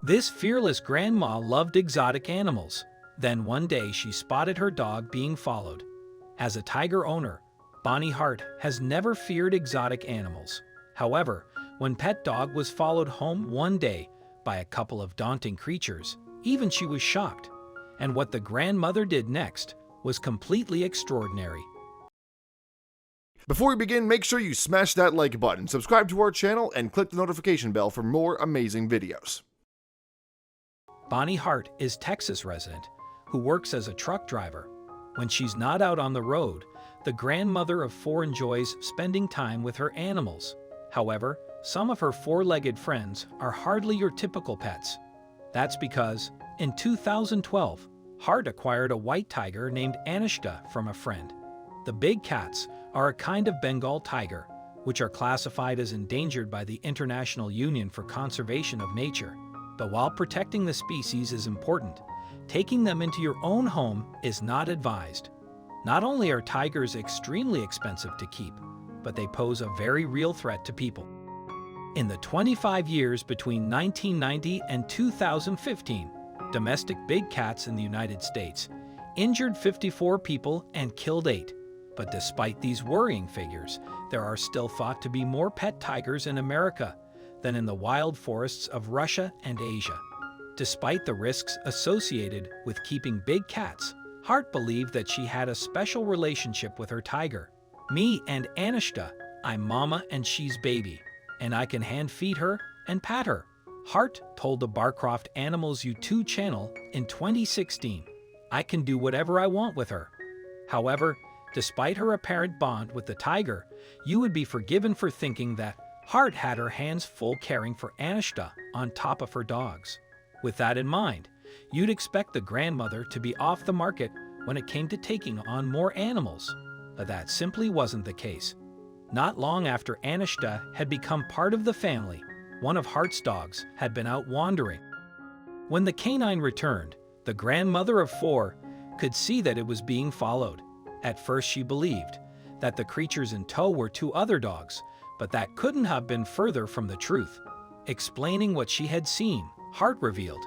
This fearless grandma loved exotic animals. Then one day she spotted her dog being followed. As a tiger owner, Bonnie Hart has never feared exotic animals. However, when pet dog was followed home one day by a couple of daunting creatures, even she was shocked. And what the grandmother did next was completely extraordinary. Before we begin, make sure you smash that like button, subscribe to our channel, and click the notification bell for more amazing videos. Bonnie Hart is a Texas resident who works as a truck driver. When she's not out on the road, the grandmother of four enjoys spending time with her animals. However, some of her four-legged friends are hardly your typical pets. That's because, in 2012, Hart acquired a white tiger named Anishta from a friend. The big cats are a kind of Bengal tiger, which are classified as endangered by the International Union for Conservation of Nature. But while protecting the species is important, taking them into your own home is not advised. Not only are tigers extremely expensive to keep, but they pose a very real threat to people. In the 25 years between 1990 and 2015, domestic big cats in the United States injured 54 people and killed 8. But despite these worrying figures, there are still thought to be more pet tigers in America than in the wild forests of Russia and Asia. Despite the risks associated with keeping big cats, Hart believed that she had a special relationship with her tiger. Me and Anishta, I'm mama and she's baby, and I can hand feed her and pat her, Hart told the Barcroft Animals U2 channel in 2016. I can do whatever I want with her. However, despite her apparent bond with the tiger, you would be forgiven for thinking that Hart had her hands full caring for Anishta on top of her dogs. With that in mind, you'd expect the grandmother to be off the market when it came to taking on more animals, but that simply wasn't the case. Not long after Anishta had become part of the family, one of Hart's dogs had been out wandering. When the canine returned, the grandmother of four could see that it was being followed. At first she believed that the creatures in tow were 2 other dogs, but that couldn't have been further from the truth. Explaining what she had seen, Hart revealed,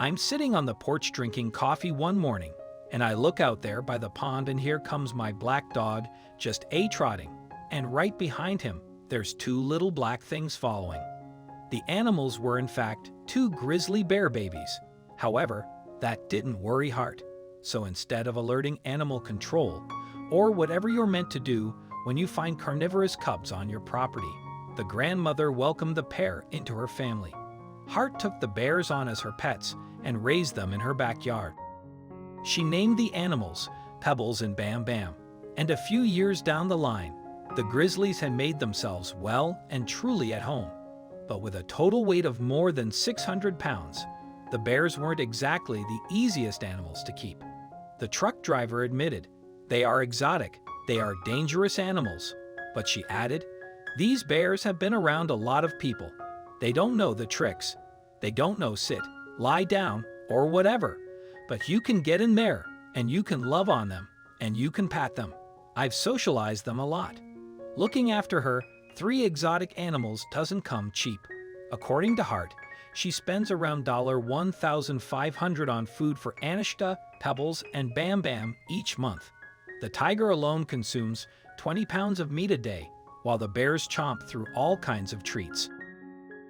I'm sitting on the porch drinking coffee one morning, and I look out there by the pond and here comes my black dog just trotting, and right behind him, there's 2 little black things following. The animals were in fact 2 grizzly bear babies. However, that didn't worry Hart. So instead of alerting animal control, or whatever you're meant to do when you find carnivorous cubs on your property, the grandmother welcomed the pair into her family. Hart took the bears on as her pets and raised them in her backyard. She named the animals Pebbles and Bam Bam, and a few years down the line, the grizzlies had made themselves well and truly at home. But with a total weight of more than 600 pounds, the bears weren't exactly the easiest animals to keep. The truck driver admitted, they are exotic, they are dangerous animals. But she added, these bears have been around a lot of people. They don't know the tricks. They don't know sit, lie down, or whatever. But you can get in there, and you can love on them, and you can pat them. I've socialized them a lot. Looking after her 3 exotic animals doesn't come cheap. According to Hart, she spends around $1,500 on food for Anishta, Pebbles, and Bam Bam each month. The tiger alone consumes 20 pounds of meat a day, while the bears chomp through all kinds of treats.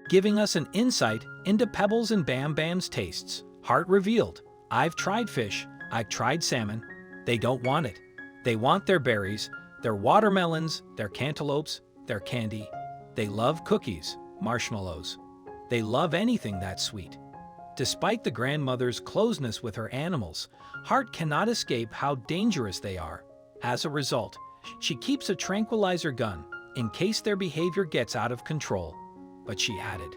Giving us an insight into Pebbles and Bam Bam's tastes, Hart revealed, I've tried fish, I've tried salmon. They don't want it. They want their berries, their watermelons, their cantaloupes, their candy. They love cookies, marshmallows. They love anything that's sweet. Despite the grandmother's closeness with her animals, Hart cannot escape how dangerous they are. As a result, she keeps a tranquilizer gun in case their behavior gets out of control. But she added,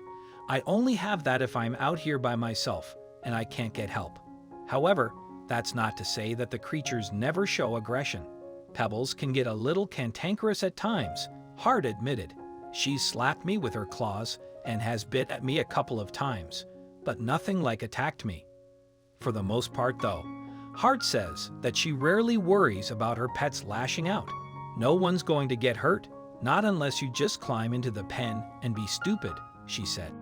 I only have that if I'm out here by myself and I can't get help. However, that's not to say that the creatures never show aggression. Pebbles can get a little cantankerous at times, Hart admitted. She's slapped me with her claws and has bit at me a couple of times, but nothing like attacked me. For the most part though, Hart says that she rarely worries about her pets lashing out. No one's going to get hurt, not unless you just climb into the pen and be stupid, she said.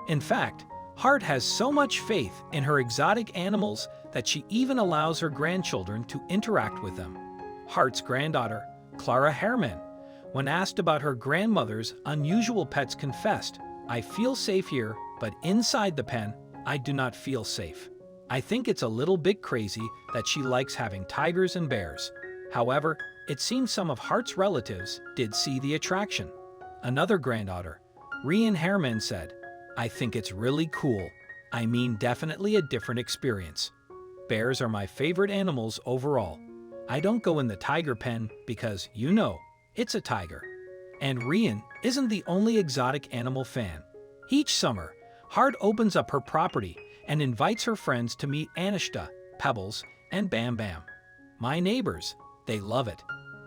In fact, Heart has so much faith in her exotic animals that she even allows her grandchildren to interact with them. Heart's granddaughter, Clara Herrmann, when asked about her grandmother's unusual pets, confessed, "I feel safe here, but inside the pen, I do not feel safe. I think it's a little bit crazy that she likes having tigers and bears." However, it seems some of Hart's relatives did see the attraction. Another granddaughter, Rian Herrmann, said, "I think it's really cool. I mean, definitely a different experience. Bears are my favorite animals overall. I don't go in the tiger pen because, you know, it's a tiger." And Rian isn't the only exotic animal fan. Each summer, Hart opens up her property and invites her friends to meet Anishta, Pebbles, and Bam Bam. "My neighbors, they love it.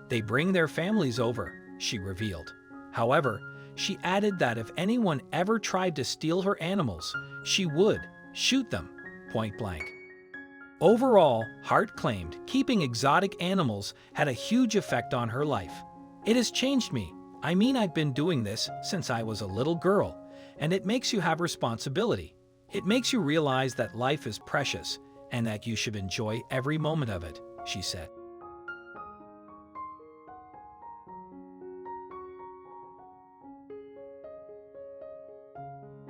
They bring their families over," she revealed. However, she added that if anyone ever tried to steal her animals, she would shoot them point blank. Overall, Hart claimed keeping exotic animals had a huge effect on her life. "It has changed me. I mean, I've been doing this since I was a little girl, and it makes you have responsibility. It makes you realize that life is precious and that you should enjoy every moment of it," she said.